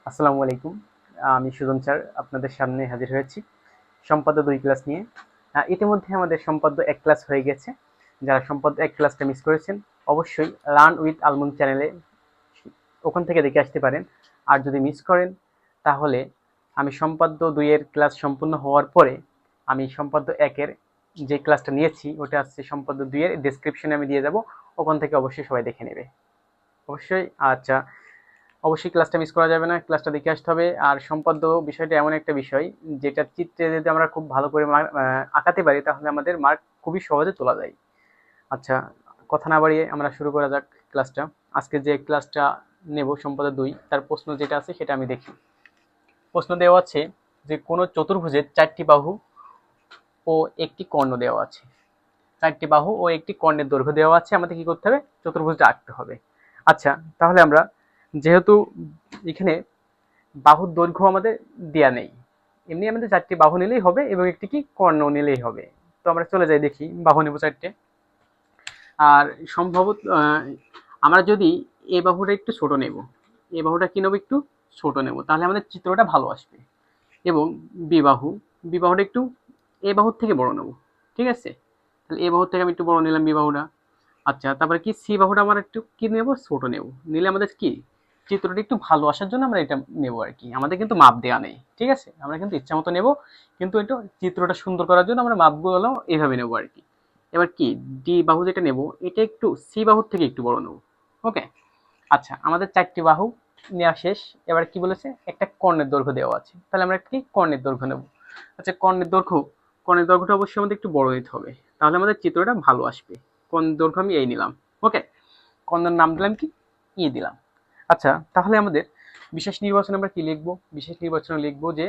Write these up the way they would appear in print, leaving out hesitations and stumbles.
আসসালামু আলাইকুম। আমি সুজন স্যার আপনাদের সামনে হাজির হয়েছি সম্পাদ্য ২ ক্লাস নিয়ে। ইতিমধ্যে আমাদের সম্পাদ্য ১ ক্লাস হয়ে গেছে। যারা সম্পাদ্য ১ ক্লাসটা মিস করেছেন অবশ্যই লার্ন উইথ আলমুন চ্যানেলে ওখান থেকে দেখে আসতে পারেন। আর যদি মিস করেন তাহলে আমি সম্পাদ্য ২ এর ক্লাস সম্পূর্ণ হওয়ার পরে আমি সম্পাদ্য ১ এর যে ক্লাসটা নিয়েছি ওটা হচ্ছে সম্পাদ্য ২ এর ডেসক্রিপশনে আমি দিয়ে যাব। ওখান থেকে অবশ্যই সবাই দেখে নেবে। অবশ্যই আচ্ছা, অবশ্যই ক্লাসটা মিস করা যাবে না, ক্লাসটা দেখে আসতে হবে। আর সম্পাদ্য বিষয়টা এমন একটা বিষয় যেটা চিত্রে যদি আমরা খুব ভালো করে আঁকাতে পারি তাহলে আমাদের মার্ক খুবই সহজে তোলা যায়। আচ্ছা, কথা না বাড়িয়ে আমরা শুরু করা যাক ক্লাসটা। আজকে যে ক্লাসটা নেব সম্পাদ্য ২ তার প্রশ্ন যেটা আছে সেটা আমি দেখি। প্রশ্ন দেওয়া আছে যে কোনো চতুর্ভুজের ৪টি বাহু ও একটি কর্ণ দেওয়া আছে। ৪টি বাহু ও একটি কর্ণের দৈর্ঘ্য দেওয়া আছে, আমাদের কি করতে হবে? চতুর্ভুজটা আঁকতে হবে। আচ্ছা, তাহলে আমরা যেহেতু এখানে বাহুর দৈর্ঘ্য আমাদের দেয়া নেই, এমনি আমাদের ৪টি বাহু নিলেই হবে এবং একটি কি কর্ণ নিলেই হবে। তো আমরা চলে যাই, দেখি বাহু নেব ৪টে। আর সম্ভবত আমরা যদি এ বাহুটা একটু ছোট নেব, এ বাহুটা কি নেব? একটু ছোট নেব, তাহলে আমাদের চিত্রটা ভালো আসবে। এবং বিবাহুটা একটু এ বাহুর থেকে বড় নেব। ঠিক আছে, তাহলে এ বাহুর থেকে আমি একটু বড় নিলাম বিবাহুটা। আচ্ছা, তারপরে কি সি বাহুটা আমার একটু কি নেব? ছোট নেব। নিলে আমাদের কি চিত্রটা একটু ভালো আসার জন্য আমরা এটা নেব আর কি। আমাদের কিন্তু মাপ দেওয়া নেই, ঠিক আছে? আমরা কিন্তু ইচ্ছা মতো নেব, কিন্তু একটু চিত্রটা সুন্দর করার জন্য আমরা মাপগুলো এইভাবে নেব আর কি। এবার কি ডি বাহু যেটা নেব এটা একটু সি বাহুর থেকে একটু বড় নেব। ওকে। আচ্ছা, আমাদের ৪টি বাহু নেওয়া শেষ। এবার কি বলেছে? একটা কর্ণের দৈর্ঘ্য দেওয়া আছে, তাহলে আমরা কি কর্ণের দৈর্ঘ্য নেব। আচ্ছা, কর্ণের দৈর্ঘ্যটা অবশ্যই আমাদের একটু বড় নিতে হবে, তাহলে আমাদের চিত্রটা ভালো আসবে। কর্ণের দৈর্ঘ্য আমি এই নিলাম। ওকে, কর্ণের নাম দিলাম কি? ই দিলাম। আচ্ছা, তাহলে আমাদের বিশেষ নির্বাচনে আমরা কি লিখবো? বিশেষ নির্বাচনে লিখবো যে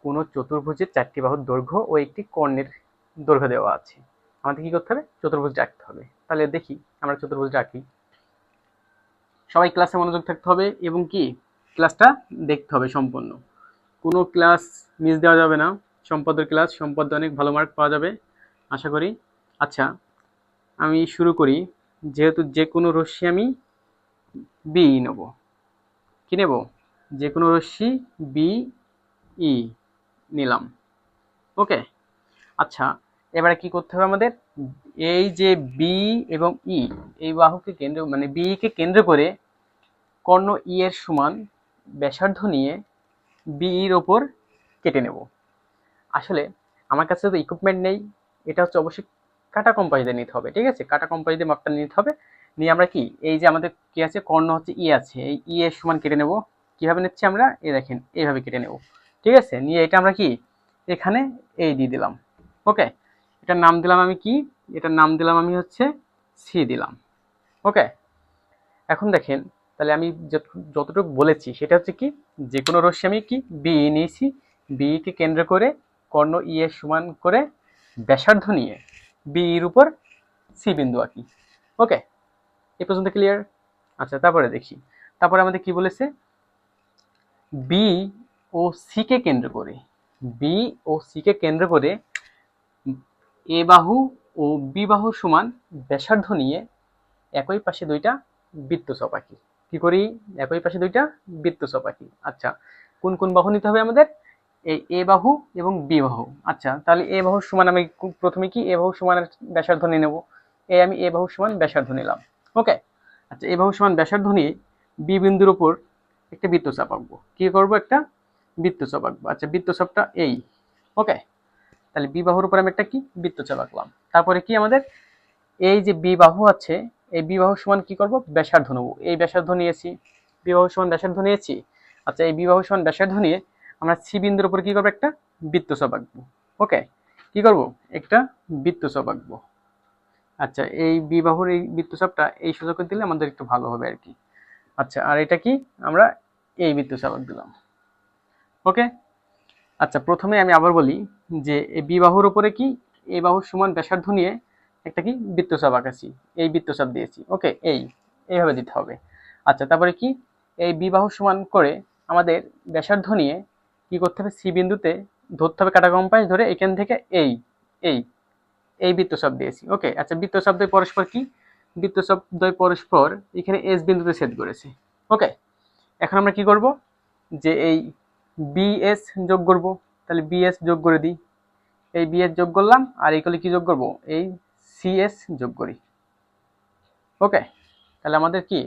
কোনো চতুর্ভুজের ৪টি বাহুর দৈর্ঘ্য ও একটি কর্ণের দৈর্ঘ্য দেওয়া আছে, আমাদের কি করতে হবে? চতুর্ভুজটা আঁকতে হবে। তাহলে দেখি আমরা চতুর্ভুজটা আঁকি। সবাই ক্লাসে মনোযোগ থাকতে হবে এবং কি ক্লাসটা দেখতে হবে সম্পূর্ণ। কোনো ক্লাস মিস দেওয়া যাবে না। সম্পাদ্যের ক্লাস, সম্পাদ্য অনেক ভালো মার্ক পাওয়া যাবে আশা করি। আচ্ছা, আমি শুরু করি। যেহেতু যে কোনো রশ্মি আমি বি নেব, কি নেব? যে কোনো রশ্মি বি ই নিলাম। ওকে। আচ্ছা, এবারে কি করতে হবে আমাদের? এই যে বি এবং ই, এই বাহুকে কেন্দ্র মানে বি কে কেন্দ্র করে কর্ণ ই এর সমান ব্যাসার্ধ নিয়ে বি এর ওপর কেটে নেব। আসলে আমার কাছে তো ইকুইপমেন্ট নেই, এটা হচ্ছে অবশ্যই কাটা কম্পাস দিয়ে নিতে হবে। ঠিক আছে, কাটা কম্পাস দিয়ে মাপটা নিতে হবে। নিয়ে আমরা কি এই যে আমাদের কি আছে, কর্ণ হচ্ছে ই আছে, এই ই এর সমান কেটে নেব। কিভাবে নিচ্ছি আমরা? এই দেখেন, এইভাবে কেটে নেব। ঠিক আছে, নিয়ে এটা আমরা কি এখানে এই দিয়ে দিলাম। ওকে, এটার নাম দিলাম আমি কি? এটার নাম দিলাম আমি হচ্ছে সি দিলাম। ওকে। এখন দেখেন, তাহলে আমি যতটুকু বলেছি সেটা হচ্ছে কি, যে কোনো রশ্মি আমি কি বি নিয়েছি, বি কে কেন্দ্র করে কর্ণ ই এর সমান করে ব্যাসার্ধ নিয়ে বি এর উপর সি বিন্দু আঁকি। ওকে, এই পর্যন্ত ক্লিয়ার? আচ্ছা, তারপরে দেখি। তারপরে আমাদের কি বলেছে? বি ও সি কে কেন্দ্র করে, বি ও সি কে কেন্দ্র করে এ বাহু ও বি বাহুর সমান ব্যাসার্ধ নিয়ে একই পাশে দুইটা বৃত্তচাপ আঁকি। কি করি? একই পাশে দুইটা বৃত্তচাপ আঁকি। আচ্ছা, কোন কোন বাহু নিতে হবে আমাদের? এই এ বাহু এবং বি বাহু। আচ্ছা, তাহলে এ বাহুর সমান আমি প্রথমে কি এ বাহুর সমান ব্যাসার্ধ নিয়ে নেব। আমি এ বাহুর সমান ব্যাসার্ধ নিলাম। ওকে। আচ্ছা, এ বাহুর সমান ব্যাসার্ধ নিয়ে বি বিন্দুর উপর একটা বৃত্তচাপ আঁকবো। কি করব? একটা বৃত্তচাপ আঁকবো। আচ্ছা, বৃত্তচাপটা এই। ওকে, তাহলে বি বাহুর উপর আমি একটা কি বৃত্তচাপ আঁকলাম। তারপরে কি আমাদের এই যে বি বাহু আছে, এই বি বাহুর সমান কি করব? ব্যাসার্ধ নেব। এই ব্যাসার্ধ নিয়েছি, বি বাহুর সমান ব্যাসার্ধ নিয়েছি। আচ্ছা, এই বি বাহুর সমান ব্যাসার্ধ নিয়ে আমরা সি বিন্দুর উপর কি করব? একটা বৃত্তচাপ আঁকবো। ওকে, কি করব? একটা বৃত্তচাপ আঁকবো। আচ্ছা, এই বি বাহুর এই বৃত্তচাপটা এই সোজা দিলে আমাদের একটু ভালো হবে আর কি। আচ্ছা, আর এটা কি? আমরা এই বৃত্তচাপ দিলাম। ওকে। আচ্ছা, প্রথমে আমি আবার বলি যে এই বি বাহুর উপরে কি এই বাহুর সমান ব্যাসার্ধ নিয়ে একটা কি বৃত্তচাপ আঁকাছি, এই বৃত্তচাপ দিয়েছি। ওকে, এইভাবে দিতে হবে। আচ্ছা, তারপরে কি এই বি বাহুর সমান করে আমাদের ব্যাসার্ধ নিয়ে কি করতে হবে? সি বিন্দুতে ধরতে হবে কাটা কম্পাস ধরে, এখান থেকে এই এই এই বৃত্তচাপ দিয়েছি। ওকে। আচ্ছা, বৃত্তচাপ দ্বয় পরস্পর কি? বৃত্তচাপ দ্বয় পরস্পর এখানে এস বিন্দুতে ছেদ করেছে। ওকে, এখন আমরা কি করব? যে এই বিএস যোগ করব, তাহলে বিএস যোগ করে দিই, এই বিএস যোগ করলাম, আর এইগুলি কি যোগ করব, এই সিএস যোগ করি। ওকে, তাহলে আমাদের কি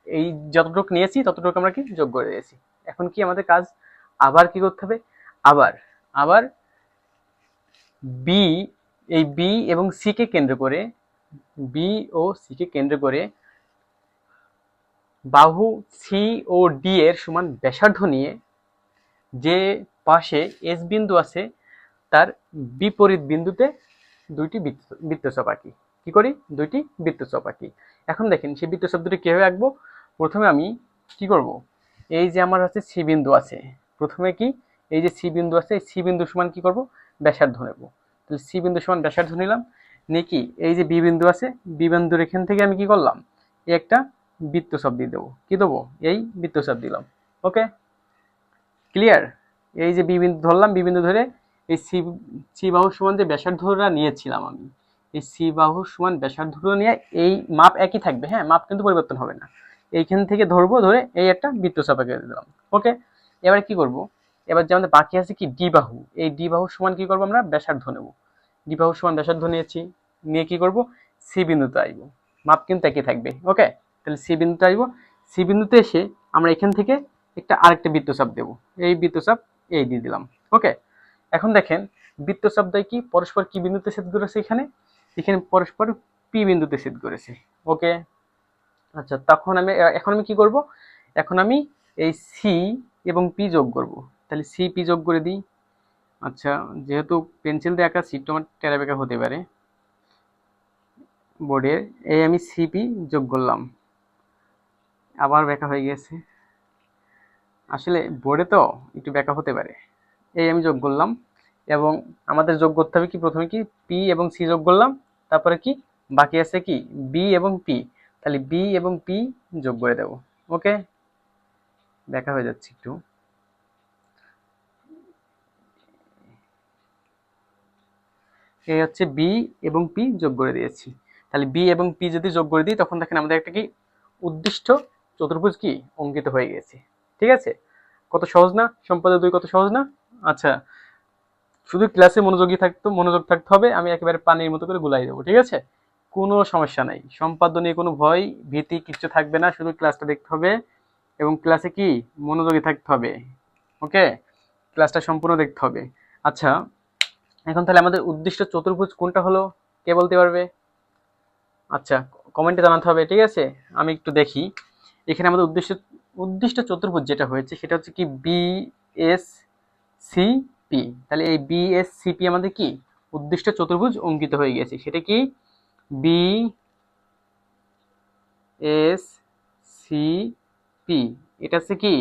এই যতটুকু নিয়েছি ততটুকু আমরা কি যোগ করে দিয়েছি। এখন কি আমাদের কাজ, আবার কি করতে হবে, আবার আবার বি, এই বি এবং সি কে কেন্দ্র করে, বি ও সি কে কেন্দ্র করে বাহু সি ও ডি এর সমান ব্যাসার্ধ নিয়ে যে পাশে এস বিন্দু আছে তার বিপরীত বিন্দুতে দুইটি বৃত্তচাপ আঁকি। কি করি, দুইটি বৃত্তচাপ আঁকি। এখন দেখেন সেই বৃত্তচাপ দুটি কিভাবে আঁকবো। প্রথমে আমি কি করব, এই যে আমার হচ্ছে সি বিন্দু আছে, প্রথমে কি এই যে সি বিন্দু আছে, এই সি বিন্দু সমান কি করব, ব্যাসার্ধ নেব। তাহলে সি বিন্দু সমান ব্যাসার্ধ নিলাম, নিয়ে কি এই যে বি বিন্দু আছে, বি বিন্দুর এখান থেকে আমি কি করলাম, এই একটা বৃত্তচাপ দিয়ে দেবো। কি দেবো, এই বৃত্তচাপ দিলাম। ওকে, ক্লিয়ার। এই যে বি বিন্দু ধরলাম, বি বিন্দু ধরে এই সি বাহুর সমান যে ব্যাসার্ধটা নিয়েছিলাম আমি, এই সি বাহুর সমান ব্যাসার্ধ নিয়ে এই মাপ একই থাকবে, হ্যাঁ মাপ কিন্তু পরিবর্তন হবে না। এইখান থেকে ধরবো, ধরে এই একটা বৃত্তচাপ এঁকে দিলাম। ওকে, এবার কি করব, এবার যে আমাদের বাকি আছে কি ডি বাহু, এই ডি বাহুর সমান কি করবো আমরা, ব্যাসার্ধ নেব। ডি বাহুর সমান ব্যাসার্ধ নিয়েছি, নিয়ে কি করব, সি বিন্দুতে আসবো, মাপ কিন্তু একই থাকবে। ওকে, তাহলে সি বিন্দুতে আসবো, সি বিন্দুতে এসে আমরা এখান থেকে আরেকটা বৃত্তচাপ দেব, এই বৃত্তচাপ এই দিয়ে দিলাম। ওকে, এখন দেখেন বৃত্তচাপ দ্বয় কি পরস্পর কি বিন্দুতে ছেদ করেছে, এখানে এখানে পরস্পর পি বিন্দুতে ছেদ করেছে। ওকে, আচ্ছা তখন এখন আমি কি করব, এখন আমি এই সি এবং পি যোগ করব। তাহলে সি পি যোগ করে দিই। আচ্ছা, যেহেতু পেন্সিল দিয়ে আঁকা সিটটা আমার টেরা বেঁকা হতে পারে বোর্ডের, এই আমি সিপি যোগ করলাম, আবার বেঁকা হয়ে গেছে, আসলে বোর্ডে তো একটু বেঁকা হতে পারে। এই আমি যোগ করলাম, এবং আমাদের যোগ করতে হবে কি, প্রথমে কি পি এবং সি যোগ করলাম, তারপরে কি বাকি আছে কি বি এবং পি, তাহলে বি এবং পি যোগ করে দেব। ওকে, দেখা হয়ে যাচ্ছে একটু, এই হচ্ছে বি এবং পি যোগ করে দিয়েছি। তাহলে বি এবং পি যদি যোগ করে দিই, তখন দেখেন আমাদের একটা কি উদ্দিষ্ট চতুর্ভুজ কি অঙ্কিত হয়ে গেছে। ঠিক আছে, কত সহজ না, সম্পাদ্য 2 কত সহজ না। আচ্ছা, শুধু ক্লাসে মনোযোগ থাকতে হবে, আমি একেবারে পানির মতো করে গুলাই দেবো। ঠিক আছে, কোনো সমস্যা নাই, সম্পাদ্য নিয়ে কোনো ভয় ভীতি কিচ্ছু থাকবে না, শুধু ক্লাসটা দেখতে হবে এবং ক্লাসে কি মনোযোগী থাকতে হবে। ওকে, ক্লাসটা সম্পূর্ণ দেখতে হবে। আচ্ছা, এখন তাহলে আমাদের উদ্দিষ্ট চতুর্ভুজ কোনটা হলো, কে বলতে পারবে? আচ্ছা, কমেন্টে জানাতে হবে। ঠিক আছে, আমি একটু দেখি, এখানে আমাদের উদ্দিষ্ট চতুর্ভুজ যেটা হয়েছে সেটা হচ্ছে কি বি এস সি পি। তাহলে এই বি এস সি পি আমাদের কি উদ্দিষ্ট চতুর্ভুজ অঙ্কিত হয়ে গেছে। সেটা কি বি এস সি পি, এটা হচ্ছে কি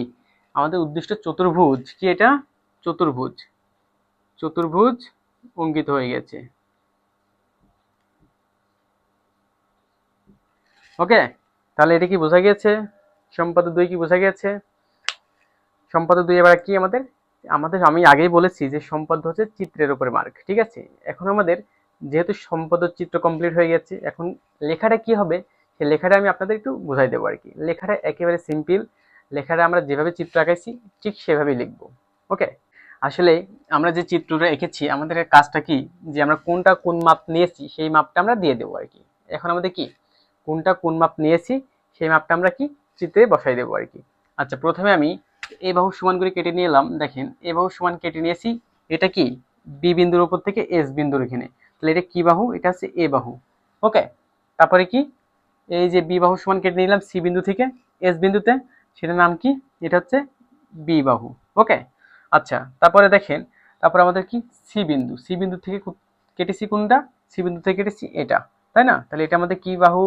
আমাদের উদ্দিষ্ট চতুর্ভুজ। কি এটা, চতুর্ভুজ, চতুর্ভুজ অঙ্কিত হয়ে গেছে। ওকে, তাহলে এটা কি বোঝা গেছে, সম্পাদ্য 2 কি বোঝা গেছে। সম্পাদ্য 2 এবার কি আমাদের আমাদের আমি আগেই বলেছি যে সম্পাদ্য হচ্ছে চিত্রের উপরে মার্ক। ঠিক আছে, এখন আমাদের যেহেতু সম্পাদ্য চিত্র কমপ্লিট হয়ে গেছে, এখন লেখাটা কি হবে সেই লেখাটা আমি আপনাদের একটু বুঝাই দেবো আর কি। লেখাটা একেবারে সিম্পল, লেখাটা আমরা যেভাবে চিত্র আঁকাইছি ঠিক সেভাবেই লিখবো। ওকে, আসলে আমরা যে চিত্রটা এঁকেছি আমাদের কাজটা কি, যে আমরা কোনটা কোন মাপ নিয়েছি সেই মাপটা আমরা দিয়ে দেবো আর কি। এখন আমাদের কি কোনটা কোন মাপ নিয়েছি সেই মাপটা আমরা কি চিত্রে বসাই দেবো আর কি। আচ্ছা, প্রথমে আমি এই বাহু সমান করে কেটে নিয়ে এলাম। দেখেন এই বাহু সমান কেটে নিয়েছি, এটা কি বি বিন্দুর উপর থেকে এস বিন্দুর এখানে, তাহলে এটা কি বাহু, এটা হচ্ছে এ বাহু। ওকে, তারপরে কি এই যে বি বাহু সমান কেটে নিলাম সি বিন্দু থেকে এস বিন্দুতে, সেটার নাম কি, এটা হচ্ছে বি বাহু। ওকে, আচ্ছা তারপরে দেখেন, তারপর আমাদের কি সি বিন্দু, সি বিন্দু থেকে কেটেছি কোনটা, সি বিন্দু থেকে কেটেছি এটা, তাই না। তাহলে এটা আমাদের কি বাহু,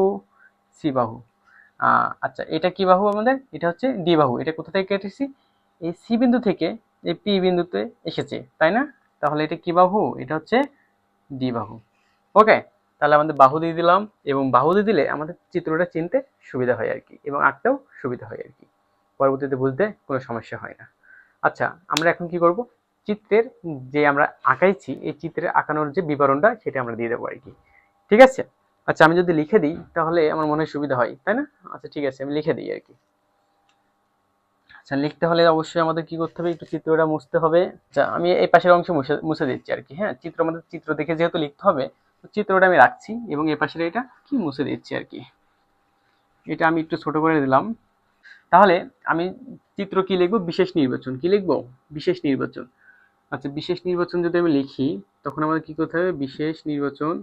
সি বাহু। আচ্ছা, এটা কি বাহু আমাদের, এটা হচ্ছে ডি বাহু। এটা কোথা থেকে কেটেছি, এই সি বিন্দু থেকে এই পি বিন্দুতে এসেছে, তাই না। তাহলে এটা কি বাহু, এটা হচ্ছে ডি বাহু। ওকে, তাহলে আমাদের বাহু দিয়ে দিলাম, এবং বাহু দিয়ে দিলে আমাদের চিত্রটা চিনতে সুবিধা হয় আর কি, এবং আঁকতেও সুবিধা হয় আর কি, পরবর্তীতে বুঝতে কোনো সমস্যা হয় না। আচ্ছা, আমরা এখন কি করব, চিত্রের যে আমরা আঁকাইছি এই চিত্রের আঁকানোর যে বিবরণটা সেটা আমরা দিয়ে দেবো আর কি। ঠিক আছে, আচ্ছা আমি যদি লিখে দিই তাহলে আমার মনে হয় সুবিধা হয়, তাই না। আচ্ছা ঠিক আছে, আমি লিখে দিই আর কি। আচ্ছা, লিখতে হলে অবশ্যই আমাদের কি করতে হবে, একটু চিত্রটা মুছতে হবে। আচ্ছা, আমি এই পাশের অংশ মুছে মুছে দিচ্ছি আর কি। হ্যাঁ, আমাদের চিত্র দেখে যেহেতু লিখতে হবে, তো চিত্রটা আমি রাখছি এবং এই পাশের এটা কি মুছে দিচ্ছি আর কি। এটা আমি একটু ছোট করে দিলাম। তাহলে আমি চিত্র কি লিখবো, বিশেষ নির্বাচন কি লিখবো, বিশেষ নির্বাচন। আচ্ছা, বিশেষ নির্বাচন যদি আমি লিখি, তখন আমাদের কি করতে হবে, বিশেষ নির্বাচন,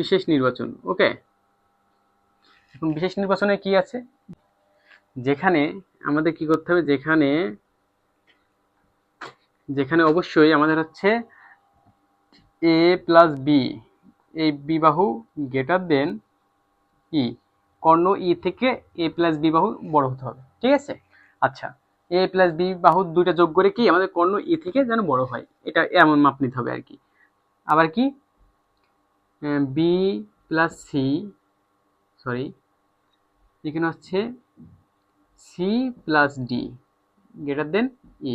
বিশেষ নির্বাচন। ওকে, এখন বিশেষ নির্বাচনে কি আছে, যেখানে আমাদের কি করতে হবে, যেখানে যেখানে অবশ্যই আমাদের হচ্ছে এ প্লাস বি, এই বি বাহু গ্রেটার দেন ই, কর্ণ ই থেকে এ প্লাস বি বাহু বড় হতে হবে, ঠিক আছে। আচ্ছা, এ প্লাস বি বাহু দুইটা যোগ করে কি আমাদের কর্ণ ই থেকে যেন বড় হয়, এটা এমন মাপ নিতে হবে আর কি। আবার কি বি প্লাস সি, সরি, এখানে হচ্ছে C plus D greater than E,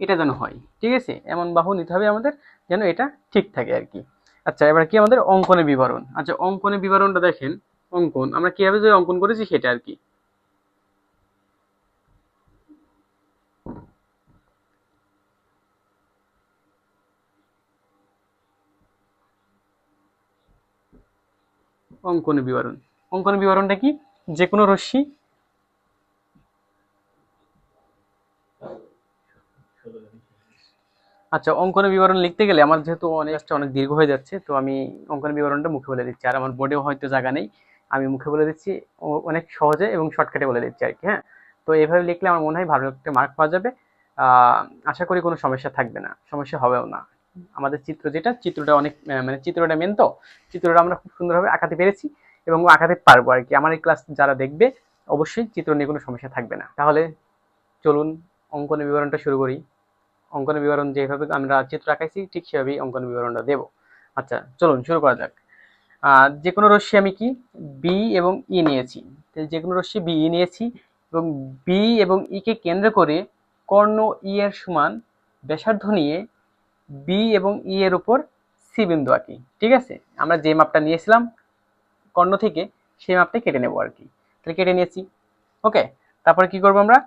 এটা যেন হয়, ঠিক আছে। এমন বাহু নিতে হবে আমাদের যেন এটা ঠিক থাকে আর কি। আচ্ছা, এবার কি আমাদের অঙ্কনের বিবরণ। আচ্ছা, অঙ্কনের বিবরণটা দেখেন, অঙ্কন আমরা কিভাবে যে অঙ্কন করেছি সেটা আর কি। অঙ্কনের বিবরণ, অঙ্কনের বিবরণটা কি, যে কোনো রশ্মি, আচ্ছা, অঙ্কনের বিবরণ লিখতে গেলে আমার যেহেতু অনেক দীর্ঘ হয়ে যাচ্ছে, তো আমি অঙ্কনের বিবরণটা মুখে বলে দিচ্ছি, আর আমার বোর্ডেও হয়তো জায়গা নেই, আমি মুখে বলে দিচ্ছি, অনেক সহজে এবং শর্টকাটে বলে দিচ্ছি আর কি। হ্যাঁ, তো এইভাবে লিখলে আমার মনে হয় ভালো একটা মার্ক পাওয়া যাবে। আশা করি কোনো সমস্যা থাকবে না, সমস্যা হবেও না। আমাদের চিত্রটা অনেক মানে চিত্রটা মেন, তো চিত্রটা আমরা খুব সুন্দরভাবে আঁকাতে পেরেছি এবং আঁকাতে পারবো আর কি। আমার এই ক্লাস যারা দেখবে, অবশ্যই চিত্র নিয়ে কোনো সমস্যা থাকবে না। তাহলে চলুন অঙ্কনের বিবরণটা শুরু করি। অঙ্কনের বিবরণ যেভাবে আমরা চিত্র আঁকাইছি ঠিক সেভাবেই অঙ্কন বিবরণটা দেব। আচ্ছা, চলুন শুরু করা যাক। যে কোনো রশ্মি আমি কি বি এবং ই নিয়েছি, যে কোনো রশ্মি বি ই নিয়েছি এবং বি এবং ই কে কেন্দ্র করে কর্ণ ই এর সমান ব্যাসার্ধ নিয়ে বি এবং ই এর উপর সি বিন্দু আঁকি, ঠিক আছে। আমরা যে মাপটা নিয়েছিলাম কর্ণ থেকে, সেই মাপটা কেটে নেবো আর কি। তাহলে কেটে নিয়েছি, ওকে। তারপরে কি করবো, আমরা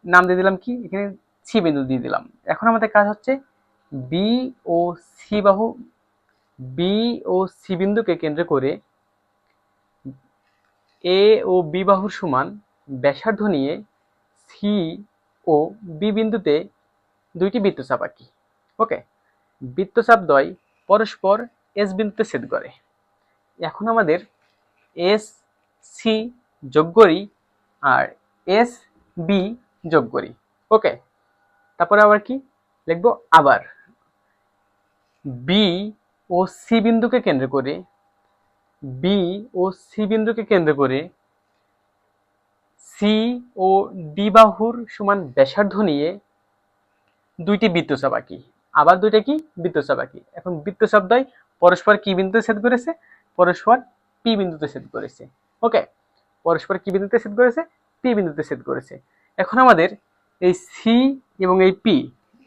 নাম দিয়ে দিলাম কি, এখানে সি বিন্দু দিয়ে দিলাম। এখন আমাদের কাজ হচ্ছে বি ও সি বাহু, বি ও সি বিন্দুকে কেন্দ্র করে এ ও বি বাহুর সমান ব্যাসার্ধ নিয়ে সি ও বি বিন্দুতে দুইটি বৃত্তচাপ আঁকি, ওকে। বৃত্তচাপ দ্বয় পরস্পর এস বিন্দুতে ছেদ করে। এখন আমাদের এস সি যোগ করি আর এস বি যোগ করি, ওকে। তারপরে আবার কি লিখবো, আবার বি ও সি বিন্দুকে কেন্দ্র করে, বি ও সি বিন্দুকে কেন্দ্র করে সি ও ডি বাহুর সমান ব্যাসার্ধ নিয়ে দুইটি বৃত্তচাপ আঁকি। আবার দুইটা কি বৃত্তচাপ আঁকি। এখন বৃত্তচাপ দ্বয় পরস্পর কি বিন্দুতে ছেদ করেছে, পরস্পর পি বিন্দুতে ছেদ করেছে, ওকে। পরস্পর কি বিন্দুতে ছেদ করেছে, পি বিন্দুতে ছেদ করেছে। এখন আমাদের এই সি এবং এই পি,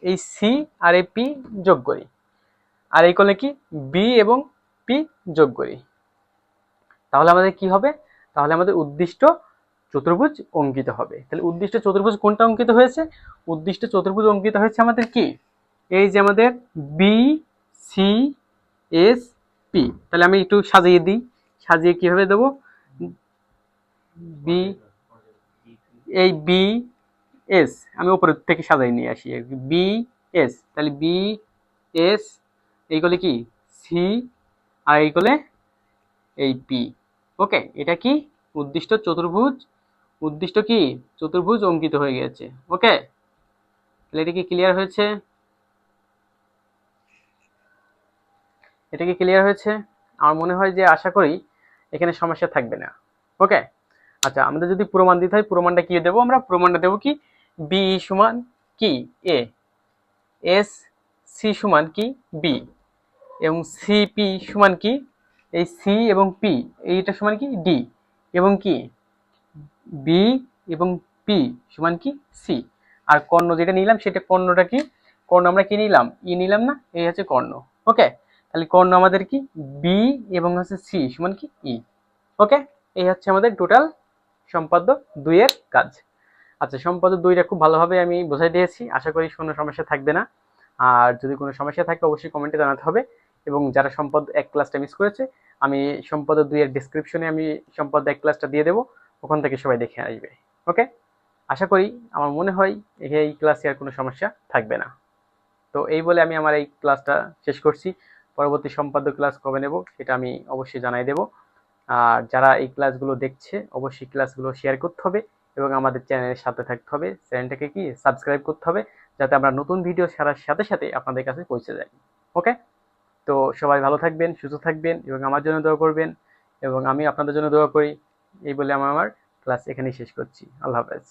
এই সি আর এই পি যোগ করি, আর এই কোণে কি বি এবং পি যোগ করি। তাহলে আমাদের কি হবে, তাহলে আমাদের উদ্দিষ্ট চতুর্ভুজ অঙ্কিত হবে। তাহলে উদ্দিষ্ট চতুর্ভুজ কোনটা অঙ্কিত হয়েছে, উদ্দিষ্ট চতুর্ভুজ অঙ্কিত হয়েছে আমাদের কি, এই যে আমাদের বি সি এস পি। তাহলে আমি একটু সাজিয়ে দিই, সাজিয়ে কিভাবে দেবো, বি, এই বি এস আমি উপরের থেকে সাজাই নিয়ে আসি আর কি, বি এস, তাহলে বি এস, এইগুলো কি সি, আর এইগুলো এই পি, ওকে। এটা কি উদ্দিষ্ট চতুর্ভুজ, উদ্দিষ্ট কি চতুর্ভুজ অঙ্কিত হয়ে গেছে, ওকে। তাহলে এটা কি ক্লিয়ার হয়েছে, এটা কি ক্লিয়ার হয়েছে। আমার মনে হয় যে, আশা করি এখানে সমস্যা থাকবে না, ওকে। আচ্ছা, আমাদের যদি প্রমাণ দিতে হয়, প্রমাণটা কি দেবো, আমরা প্রমাণটা দেবো কি, বি সমান কি এ, এস সি সমান কি বি, এবং সিপি সমান কি, এই সি এবং পি এইটা সমান কি ডি, এবং কি বি এবং পি সমান কি সি। আর কর্ণ যেটা নিলাম সেটা কর্ণটা কি, কর্ণ আমরা কি নিলাম, ই নিলাম না, এই হচ্ছে কর্ণ, ওকে। তাহলে কর্ণ আমাদের কি বি এবং হচ্ছে সি সমান কি ই। ওকে, এই হচ্ছে আমাদের টোটাল সম্পাদ্য 2 এর কাজ। আচ্ছা, সম্পাদ্য 2টা খুব ভালোভাবে আমি বোঝাই দিয়েছি, আশা করি কোনো সমস্যা থাকবে না। আর যদি কোনো সমস্যা থাকে অবশ্যই কমেন্টে জানাতে হবে। এবং যারা সম্পাদ্য 1 ক্লাসটা মিস করেছে, আমি সম্পাদ্য 2 এর ডেসক্রিপশনে আমি সম্পাদ্য 1 ক্লাসটা দিয়ে দেবো, ওখান থেকে সবাই দেখে আসবে। ওকে, আশা করি, আমার মনে হয় এই ক্লাসে আর কোনো সমস্যা থাকবে না। তো এই বলে আমি আমার এই ক্লাসটা শেষ করছি। পরবর্তী সম্পাদ্য ক্লাস কবে নেব সেটা আমি অবশ্যই জানাই দেব। আর যারা এই ক্লাসগুলো দেখছে অবশ্যই ক্লাসগুলো শেয়ার করতে হবে এবং আমাদের চ্যানেলের সাথে থাকতে হবে, চ্যানেলটাকে কি সাবস্ক্রাইব করতে হবে, যাতে আমরা নতুন ভিডিও ছাড়ার সাথে সাথে আপনাদের কাছে পৌঁছে যাই। ওকে, তো সবাই ভালো থাকবেন, সুস্থ থাকবেন এবং আমার জন্য দোয়া করবেন এবং আমি আপনাদের জন্য দোয়া করি। এই বলে আমার ক্লাস এখানেই শেষ করছি। আল্লাহ হাফেজ।